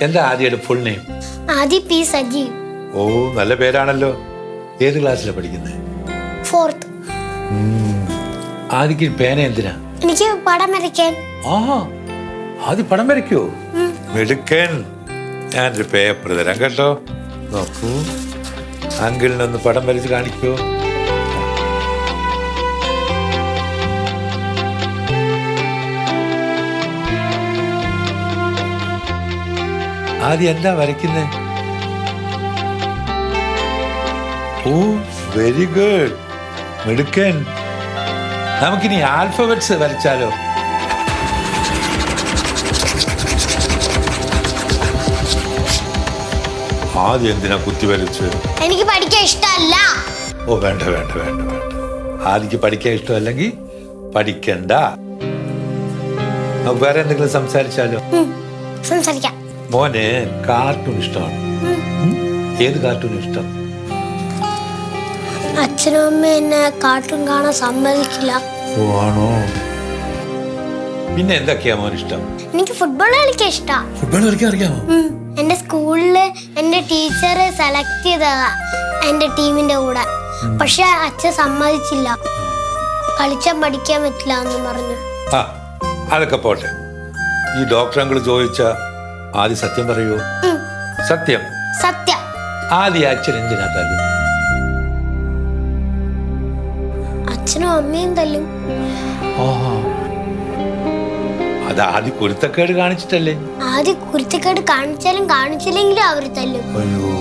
എന്താ ആദിയുടെ full name? ആദി P Sajeev. ഓ, നല്ല പേരാണല്ലോ. ഏത് ക്ലാസ്സിലാണ് പഠിക്കുന്നത്? 4th. ആദിക്ക് പേന എന്തിനാ? എനിക്ക് പടം വരയ്ക്കാൻ. ആ, ആദ്യ പടം വരയ്ക്കോ? മിടുക്കൻ. ഞാനൊരു പേപ്പർ തരാം കേട്ടോ. നോക്കൂ, അങ്കിളിനൊന്ന് പടം വരച്ച് കാണിക്കോ? ആദ്യം എന്താ വരയ്ക്കുന്നേ? ഓ, വെരി ഗുഡ്, മിടുക്കൻ. നമുക്കിനി ആൽഫബറ്റ്സ് വരച്ചാലോ? ആദ്യം എന്തിനാ കുത്തി വരച്ച്? എനിക്ക് പഠിക്കാൻ ഇഷ്ടമല്ല. ഓ, വേണ്ട വേണ്ട വേണ്ട വേണ്ട. ആദ്യക്ക് പഠിക്കാൻ ഇഷ്ടമല്ലെങ്കിൽ പഠിക്കണ്ട. നമുക്ക് വേറെ എന്തെങ്കിലും സംസാരിച്ചാലോ? സംസാരിക്കാം. മോനെ കാർട്ടൂൺ ഇഷ്ടമാണ്. ഏത് കാർട്ടൂൺ ഇഷ്ടം? അച്ഛനും അമ്മയും എന്നെ കാർട്ടൂൺ കാണാൻ സമ്മതിക്കില്ല. ഓ, ആണോ? പിന്നെ എന്തൊക്കെയാ മോൻ ഇഷ്ടം? എനിക്ക് ഫുട്ബോൾ കളിക്കാൻ ഇഷ്ടം. ഫുട്ബോൾ കളിക്കാൻ അറിയാമോ? എന്റെ സ്കൂളില് എന്റെ ടീച്ചർ സെലക്ട് ചെയ്തതാ എന്റെ ടീമിന്റെ കൂടെ. പക്ഷെ അച്ഛൻ സമ്മതിച്ചില്ല, കളിച്ചാൻ പഠിക്കാൻ പറ്റില്ല എന്ന് പറഞ്ഞു. ആ, അതൊക്കെ പോട്ടെ. ഈ ഡോക്ടർ അങ്കിൾ ചോദിച്ച ആദ്യം സത്യം പറയൂ. സത്യം. സത്യം. ആദ്യ അച്ഛൻ എന്തിനാ തല്ലുന്നത്? അച്ഛനും അമ്മയും തല്ലും. അത് ആദ്യം കുരുത്തക്കേട് കാണിച്ചിട്ടല്ലേ? ആദ്യം കുരുത്തക്കേട് കാണിച്ചാലും കാണിച്ചില്ലെങ്കിലും അവര് തല്ലും. അയ്യോ,